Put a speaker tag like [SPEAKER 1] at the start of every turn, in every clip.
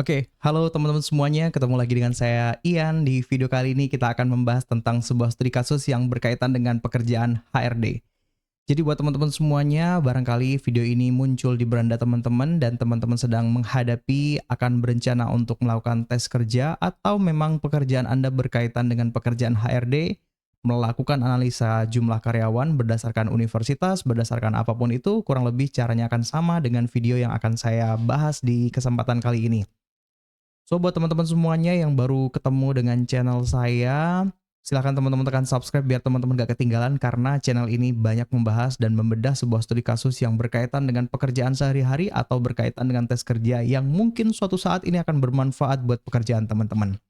[SPEAKER 1] Oke, halo teman-teman semuanya, ketemu lagi dengan saya Ian. Di video kali ini kita akan membahas tentang sebuah studi kasus yang berkaitan dengan pekerjaan HRD. Jadi buat teman-teman semuanya, barangkali video ini muncul di beranda teman-teman dan teman-teman sedang menghadapi akan berencana untuk melakukan tes kerja atau memang pekerjaan Anda berkaitan dengan pekerjaan HRD, melakukan analisa jumlah karyawan berdasarkan universitas, berdasarkan apapun itu, kurang lebih caranya akan sama dengan video yang akan saya bahas di kesempatan kali ini. So, buat teman-teman semuanya yang baru ketemu dengan channel saya, silakan teman-teman tekan subscribe biar teman-teman gak ketinggalan karena channel ini banyak membahas dan membedah sebuah studi kasus yang berkaitan dengan pekerjaan sehari-hari atau berkaitan dengan tes kerja yang mungkin suatu saat ini akan bermanfaat buat pekerjaan teman-teman.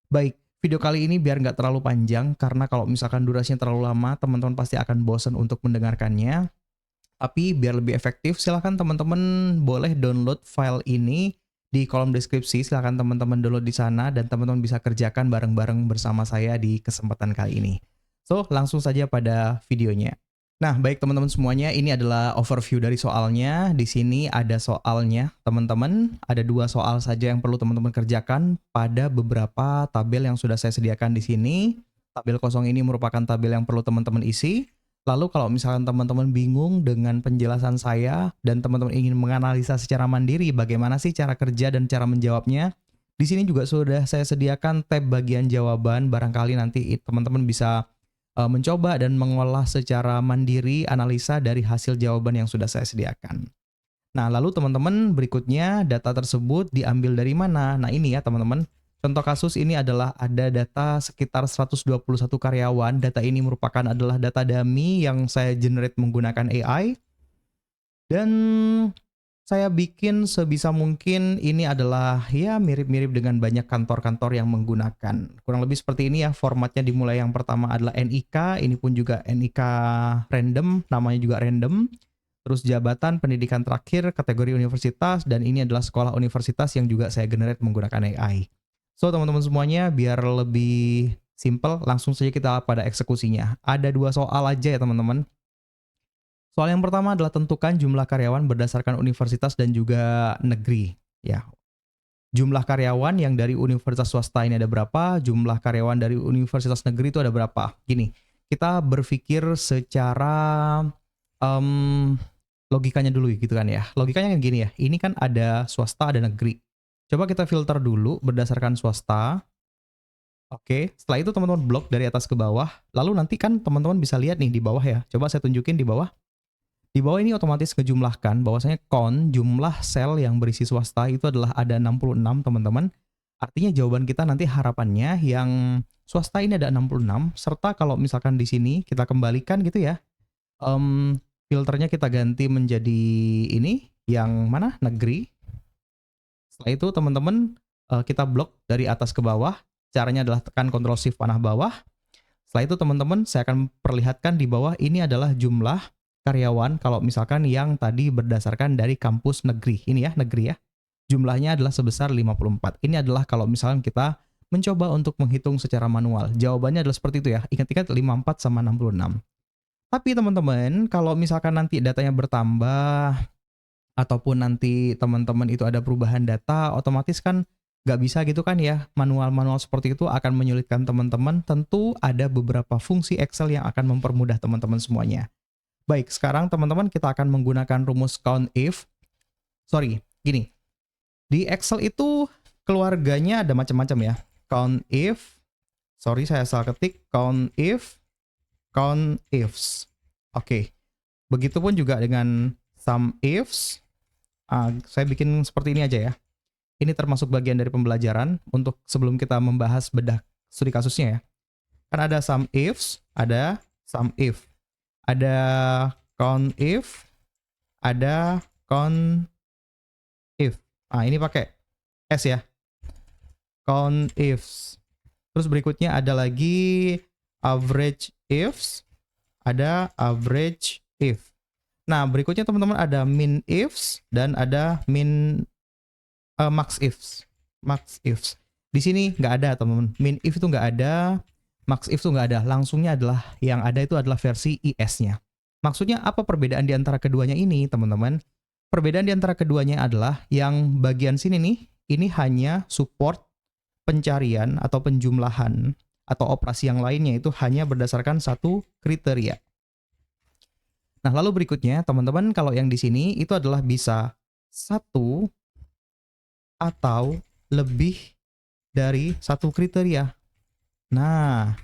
[SPEAKER 1] Baik, video kali ini biar nggak terlalu panjang karena kalau misalkan durasinya terlalu lama, teman-teman pasti akan bosan untuk mendengarkannya. Tapi biar lebih efektif, silakan teman-teman boleh download file ini di kolom deskripsi. Silakan teman-teman download di sana dan teman-teman bisa kerjakan bareng-bareng bersama saya di kesempatan kali ini. So, langsung saja pada videonya. Nah, baik teman-teman semuanya, ini adalah overview dari soalnya. Di sini ada soalnya, teman-teman. Ada 2 soal saja yang perlu teman-teman kerjakan pada beberapa tabel yang sudah saya sediakan di sini. Tabel kosong ini merupakan tabel yang perlu teman-teman isi. Lalu kalau misalkan teman-teman bingung dengan penjelasan saya dan teman-teman ingin menganalisa secara mandiri bagaimana sih cara kerja dan cara menjawabnya, di sini juga sudah saya sediakan tab bagian jawaban. Barangkali nanti teman-teman bisa mencoba dan mengolah secara mandiri analisa dari hasil jawaban yang sudah saya sediakan. Nah, lalu teman-teman berikutnya data tersebut diambil dari mana? Nah, ini ya teman-teman. Contoh kasus ini adalah ada data sekitar 121 karyawan. Data ini merupakan adalah data dummy yang saya generate menggunakan AI. Dan saya bikin sebisa mungkin ini adalah ya mirip-mirip dengan banyak kantor-kantor yang menggunakan. Kurang lebih seperti ini ya formatnya, dimulai yang pertama adalah NIK, ini pun juga NIK random, namanya juga random. Terus jabatan, pendidikan terakhir, kategori universitas, dan ini adalah sekolah universitas yang juga saya generate menggunakan AI. So teman-teman semuanya biar lebih simple, langsung saja kita pada eksekusinya. Ada 2 soal aja ya teman-teman. Soal yang pertama adalah tentukan jumlah karyawan berdasarkan universitas dan juga negeri. Ya, jumlah karyawan yang dari universitas swasta ini ada berapa, jumlah karyawan dari universitas negeri itu ada berapa. Gini, kita berpikir secara em, logikanya dulu gitu kan ya. Logikanya kan gini ya, ini kan ada swasta ada negeri. Coba kita filter dulu berdasarkan swasta. Oke, setelah itu teman-teman blok dari atas ke bawah. Lalu nanti kan teman-teman bisa lihat nih di bawah ya. Coba saya tunjukin di bawah. Di bawah ini otomatis ngejumlahkan bahwasanya jumlah sel yang berisi swasta itu adalah ada 66 teman-teman. Artinya jawaban kita nanti harapannya yang swasta ini ada 66 serta kalau misalkan di sini kita kembalikan gitu ya. Filternya kita ganti menjadi ini yang mana negeri. Setelah itu teman-teman kita blok dari atas ke bawah. Caranya adalah tekan Ctrl Shift panah bawah. Setelah itu teman-teman saya akan perlihatkan di bawah ini adalah jumlah karyawan kalau misalkan yang tadi berdasarkan dari kampus negeri. Ini ya, negeri ya. Jumlahnya adalah sebesar 54. Ini adalah kalau misalkan kita mencoba untuk menghitung secara manual. Jawabannya adalah seperti itu ya. Ingat-ingat 54 sama 66. Tapi teman-teman, kalau misalkan nanti datanya bertambah, ataupun nanti teman-teman itu ada perubahan data, otomatis kan nggak bisa gitu kan ya. Manual-manual seperti itu akan menyulitkan teman-teman. Tentu ada beberapa fungsi Excel yang akan mempermudah teman-teman semuanya. Baik, sekarang teman-teman kita akan menggunakan rumus count if. Sorry, gini. Di Excel itu keluarganya ada macam-macam ya. Count if, sorry saya salah ketik, count if, count ifs. Oke, begitupun juga dengan sum ifs. Saya bikin seperti ini aja ya. Ini termasuk bagian dari pembelajaran untuk sebelum kita membahas bedah studi kasusnya ya. Kan ada sum ifs, ada sum if. Ada count if, ada count if. Ini pakai S ya. Count ifs. Terus berikutnya ada lagi average ifs, ada average if. Nah, berikutnya teman-teman ada min ifs dan ada max ifs. Max ifs. Di sini nggak ada teman-teman. Min if itu nggak ada, max if itu nggak ada. Langsungnya adalah yang ada itu adalah versi is-nya. Maksudnya apa perbedaan di antara keduanya ini teman-teman? Perbedaan di antara keduanya adalah yang bagian sini nih, ini hanya support pencarian atau penjumlahan atau operasi yang lainnya itu hanya berdasarkan satu kriteria. Nah, lalu berikutnya teman-teman kalau yang di sini itu adalah bisa satu atau lebih dari satu kriteria. Nah,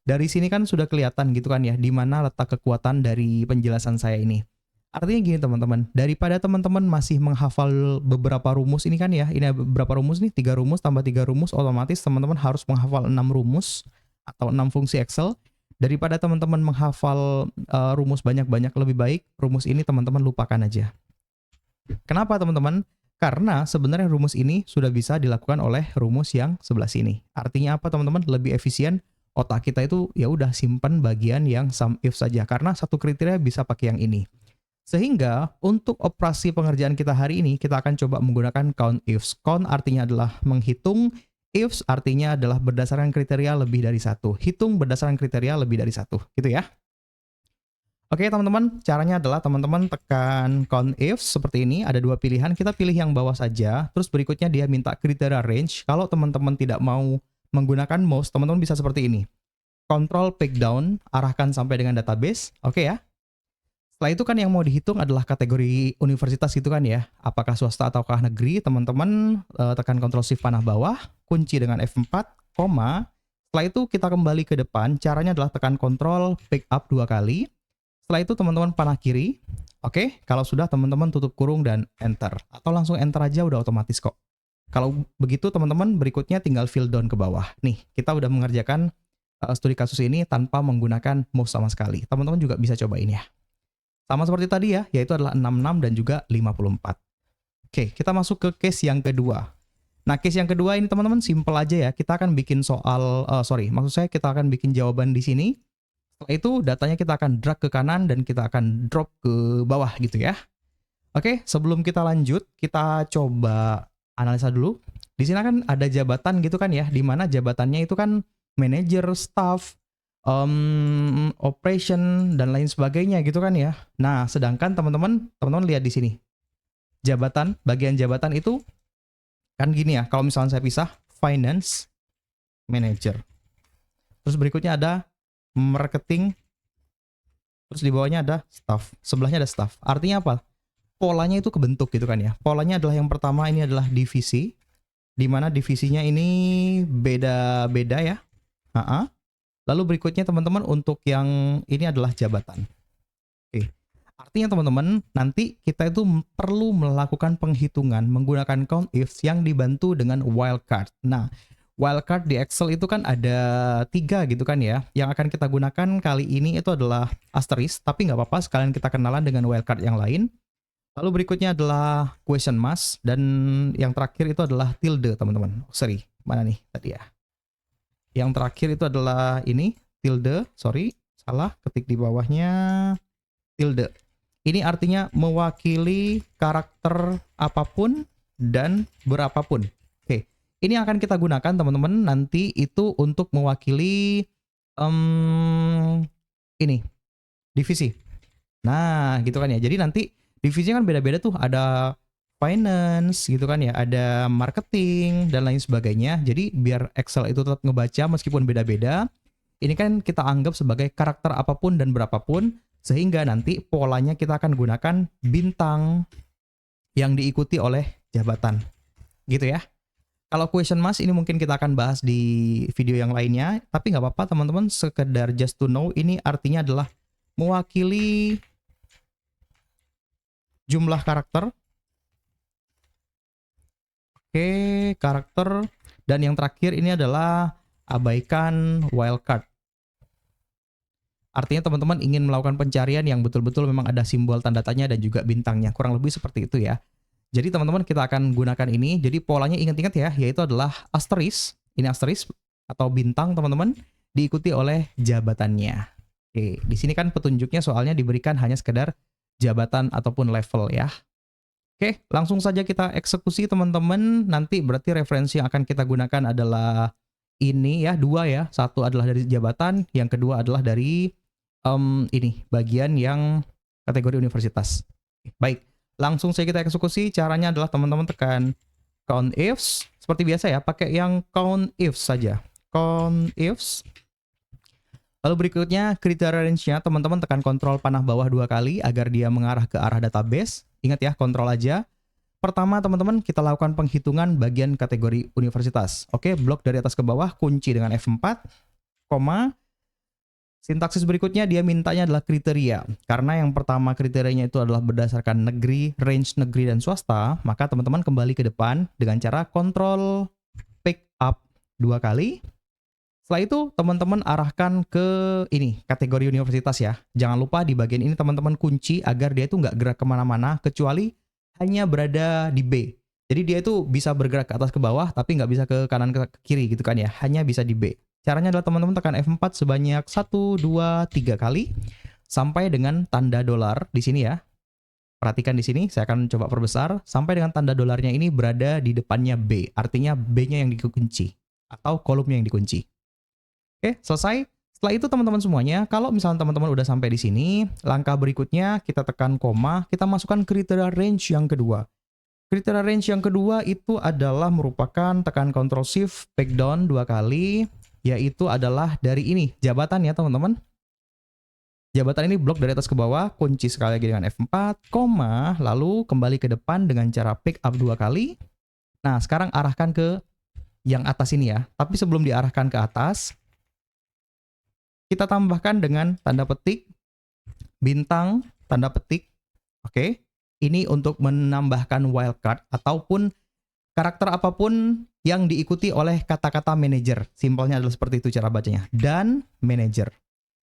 [SPEAKER 1] dari sini kan sudah kelihatan gitu kan ya, di mana letak kekuatan dari penjelasan saya ini. Artinya gini teman-teman, daripada teman-teman masih menghafal beberapa rumus ini kan ya, ini ada beberapa rumus nih, 3 rumus tambah 3 rumus, otomatis teman-teman harus menghafal 6 rumus atau 6 fungsi Excel. Daripada teman-teman menghafal rumus banyak-banyak, lebih baik rumus ini teman-teman lupakan aja. Kenapa teman-teman? Karena sebenarnya rumus ini sudah bisa dilakukan oleh rumus yang sebelah sini. Artinya apa teman-teman? Lebih efisien. Otak kita itu ya udah simpan bagian yang sum if saja karena satu kriteria bisa pakai yang ini. Sehingga untuk operasi pengerjaan kita hari ini kita akan coba menggunakan count ifs. Count artinya adalah menghitung, ifs artinya adalah berdasarkan kriteria lebih dari satu. Hitung berdasarkan kriteria lebih dari satu, gitu ya. Oke teman-teman, caranya adalah teman-teman tekan count ifs seperti ini, ada 2 pilihan, kita pilih yang bawah saja, terus berikutnya dia minta kriteria range. Kalau teman-teman tidak mau menggunakan mouse, teman-teman bisa seperti ini. Control pick down, arahkan sampai dengan database, oke ya. Setelah itu kan yang mau dihitung adalah kategori universitas gitu kan ya, apakah swasta ataukah negeri, teman-teman tekan Ctrl Shift panah bawah, kunci dengan F4, koma, setelah itu kita kembali ke depan, caranya adalah tekan Ctrl pick up 2 kali, setelah itu teman-teman panah kiri, oke, kalau sudah teman-teman tutup kurung dan enter, atau langsung enter aja udah otomatis kok. Kalau begitu teman-teman berikutnya tinggal fill down ke bawah, nih kita udah mengerjakan studi kasus ini tanpa menggunakan mouse sama sekali, teman-teman juga bisa cobain ya. Sama seperti tadi ya, yaitu adalah 66 dan juga 54. Oke, kita masuk ke case yang kedua. Nah, case yang kedua ini teman-teman simple aja ya. Kita akan bikin soal, maksud saya kita akan bikin jawaban di sini. Setelah itu datanya kita akan drag ke kanan dan kita akan drop ke bawah gitu ya. Oke, sebelum kita lanjut, kita coba analisa dulu. Di sini kan ada jabatan gitu kan ya, di mana jabatannya itu kan manager, staff, operation dan lain sebagainya gitu kan ya. Nah, sedangkan teman-teman lihat di sini. Jabatan, bagian jabatan itu kan gini ya. Kalau misalnya saya pisah finance manager. Terus berikutnya ada marketing. Terus di bawahnya ada staff. Sebelahnya ada staff. Artinya apa? Polanya itu kebentuk gitu kan ya. Polanya adalah yang pertama ini adalah divisi. Di mana divisinya ini beda-beda ya. Lalu berikutnya teman-teman untuk yang ini adalah jabatan. Oke. Artinya teman-teman nanti kita itu perlu melakukan penghitungan menggunakan count ifs yang dibantu dengan wildcard. Nah, wildcard di Excel itu kan ada 3 gitu kan ya. Yang akan kita gunakan kali ini itu adalah asterisk, tapi nggak apa-apa sekalian kita kenalan dengan wildcard yang lain. Lalu berikutnya adalah question mark dan yang terakhir itu adalah tilde teman-teman. Oh, sorry, mana nih tadi ya? Yang terakhir itu adalah ini, tilde, salah, ketik di bawahnya, tilde. Ini artinya mewakili karakter apapun dan berapapun. Oke, ini akan kita gunakan teman-teman nanti itu untuk mewakili ini, divisi. Nah, gitu kan ya. Jadi nanti divisinya kan beda-beda tuh, ada finance gitu kan ya, ada marketing dan lain sebagainya. Jadi biar Excel itu tetap ngebaca meskipun beda-beda, ini kan kita anggap sebagai karakter apapun dan berapapun, sehingga nanti polanya kita akan gunakan bintang yang diikuti oleh jabatan. Gitu ya. Kalau question mark ini mungkin kita akan bahas di video yang lainnya, tapi nggak apa-apa teman-teman, sekedar just to know, ini artinya adalah mewakili jumlah karakter. Oke, karakter. Dan yang terakhir ini adalah abaikan wildcard. Artinya teman-teman ingin melakukan pencarian yang betul-betul memang ada simbol tanda tanya dan juga bintangnya. Kurang lebih seperti itu ya. Jadi teman-teman kita akan gunakan ini. Jadi polanya ingat-ingat ya, yaitu adalah asterisk. Ini asterisk atau bintang teman-teman, diikuti oleh jabatannya. Oke, di sini kan petunjuknya soalnya diberikan hanya sekedar jabatan ataupun level ya. Oke, langsung saja kita eksekusi teman-teman. Nanti berarti referensi yang akan kita gunakan adalah ini ya, 2 ya. Satu adalah dari jabatan, yang kedua adalah dari ini, bagian yang kategori universitas. Baik, langsung saja kita eksekusi. Caranya adalah teman-teman tekan count ifs. Seperti biasa ya, pakai yang count ifs saja. Count ifs. Lalu berikutnya kriteria range-nya, teman-teman tekan kontrol panah bawah 2 kali agar dia mengarah ke arah database. Ingat ya, kontrol aja. Pertama, teman-teman, kita lakukan penghitungan bagian kategori universitas. Oke, blok dari atas ke bawah, kunci dengan F4, koma. Sintaksis berikutnya dia mintanya adalah kriteria. Karena yang pertama kriterianya itu adalah berdasarkan negeri, range negeri dan swasta, maka teman-teman kembali ke depan dengan cara kontrol pick up 2 kali. Setelah itu teman-teman arahkan ke ini, kategori universitas ya. Jangan lupa di bagian ini teman-teman kunci agar dia itu nggak gerak kemana-mana, kecuali hanya berada di B. Jadi dia itu bisa bergerak ke atas ke bawah, tapi nggak bisa ke kanan ke kiri gitu kan ya. Hanya bisa di B. Caranya adalah teman-teman tekan F4 sebanyak 1, 2, 3 kali. Sampai dengan tanda dolar di sini ya. Perhatikan di sini, saya akan coba perbesar. Sampai dengan tanda dolarnya ini berada di depannya B. Artinya B-nya yang dikunci. Atau kolomnya yang dikunci. Oke, selesai. Setelah itu teman-teman semuanya, kalau misalnya teman-teman udah sampai di sini, langkah berikutnya kita tekan koma, kita masukkan kriteria range yang kedua. Kriteria range yang kedua itu adalah merupakan tekan Ctrl Shift back down 2 kali, yaitu adalah dari ini, jabatan ya teman-teman. Jabatan ini blok dari atas ke bawah, kunci sekali lagi dengan F4, koma, lalu kembali ke depan dengan cara pick up 2 kali. Nah, sekarang arahkan ke yang atas ini ya. Tapi sebelum diarahkan ke atas, kita tambahkan dengan tanda petik, bintang, tanda petik. Oke, ini untuk menambahkan wildcard ataupun karakter apapun yang diikuti oleh kata-kata manager. Simpelnya adalah seperti itu cara bacanya. Dan manager.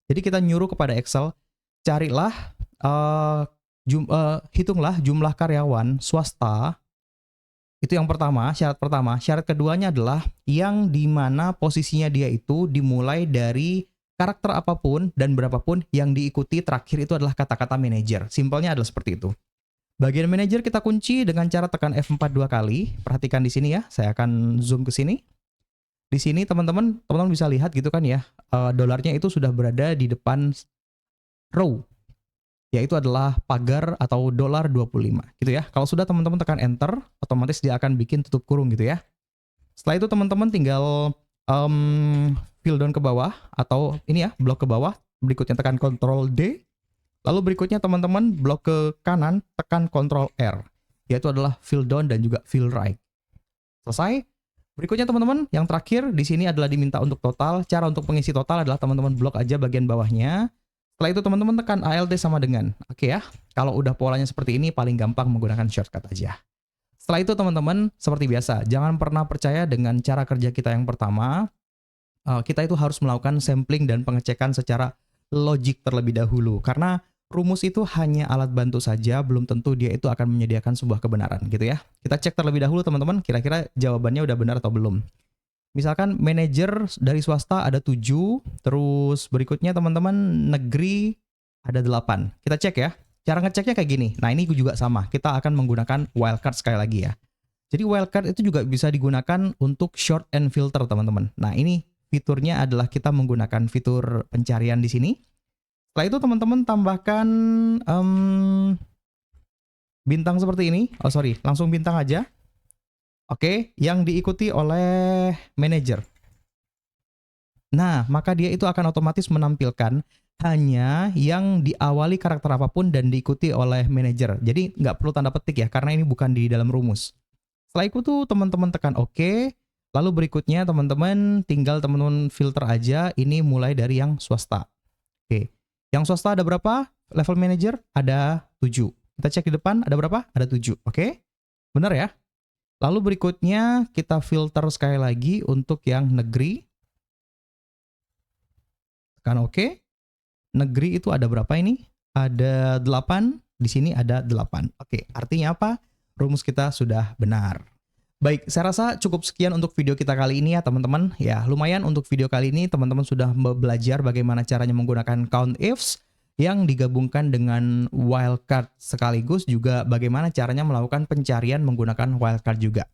[SPEAKER 1] Jadi kita nyuruh kepada Excel, carilah, hitunglah jumlah karyawan swasta. Itu yang pertama, syarat pertama. Syarat keduanya adalah yang dimana posisinya dia itu dimulai dari karakter apapun dan berapapun yang diikuti terakhir itu adalah kata-kata manager. Simpelnya adalah seperti itu. Bagian manager kita kunci dengan cara tekan F4 2 kali. Perhatikan di sini ya, saya akan zoom ke sini. Di sini teman-teman bisa lihat gitu kan ya, dolarnya itu sudah berada di depan row, yaitu adalah pagar atau dolar 25 gitu ya. Kalau sudah teman-teman tekan enter, otomatis dia akan bikin tutup kurung gitu ya. Setelah itu teman-teman tinggal fill down ke bawah atau ini ya, blok ke bawah, berikutnya tekan Ctrl D, lalu berikutnya teman-teman blok ke kanan, tekan Ctrl R, yaitu adalah fill down dan juga fill right. Selesai. Berikutnya teman-teman, yang terakhir di sini adalah diminta untuk total. Cara untuk pengisi total adalah teman-teman blok aja bagian bawahnya. Setelah itu teman-teman tekan ALT sama dengan. Oke ya, kalau udah polanya seperti ini paling gampang menggunakan shortcut aja. Setelah itu teman-teman, seperti biasa, jangan pernah percaya dengan cara kerja kita yang pertama. Kita itu harus melakukan sampling dan pengecekan secara logik terlebih dahulu. Karena rumus itu hanya alat bantu saja, belum tentu dia itu akan menyediakan sebuah kebenaran gitu ya. Kita cek terlebih dahulu teman-teman, kira-kira jawabannya udah benar atau belum. Misalkan manajer dari swasta ada 7, terus berikutnya teman-teman negeri ada 8. Kita cek ya. Cara ngeceknya kayak gini. Nah ini juga sama, kita akan menggunakan wildcard sekali lagi ya. Jadi wildcard itu juga bisa digunakan untuk short and filter teman-teman. Nah ini fiturnya adalah kita menggunakan fitur pencarian di sini. Setelah itu teman-teman tambahkan bintang seperti ini. Oh sorry, langsung bintang aja. Oke, yang diikuti oleh manager. Nah, maka dia itu akan otomatis menampilkan hanya yang diawali karakter apapun dan diikuti oleh manager. Jadi nggak perlu tanda petik ya, karena ini bukan di dalam rumus. Setelah itu tuh teman-teman tekan OK. Lalu berikutnya teman-teman tinggal teman-teman filter aja. Ini mulai dari yang swasta. Oke, yang swasta ada berapa? Level manager ada 7. Kita cek di depan ada berapa? Ada 7. Oke, benar ya? Lalu berikutnya kita filter sekali lagi untuk yang negeri. Tekan OK. Negeri itu ada berapa ini? Ada 8. Di sini ada 8. Oke, artinya apa? Rumus kita sudah benar. Baik, saya rasa cukup sekian untuk video kita kali ini ya teman-teman. Ya, lumayan untuk video kali ini teman-teman sudah belajar bagaimana caranya menggunakan count ifs yang digabungkan dengan wildcard sekaligus juga bagaimana caranya melakukan pencarian menggunakan wildcard juga.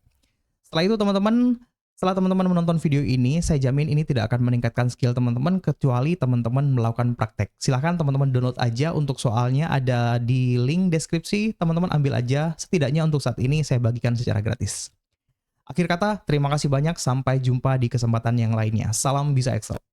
[SPEAKER 1] Setelah itu teman-teman, setelah teman-teman menonton video ini, saya jamin ini tidak akan meningkatkan skill teman-teman kecuali teman-teman melakukan praktek. Silahkan teman-teman download aja untuk soalnya ada di link deskripsi, teman-teman ambil aja, setidaknya untuk saat ini saya bagikan secara gratis. Akhir kata, terima kasih banyak. Sampai jumpa di kesempatan yang lainnya. Salam bisa Excel.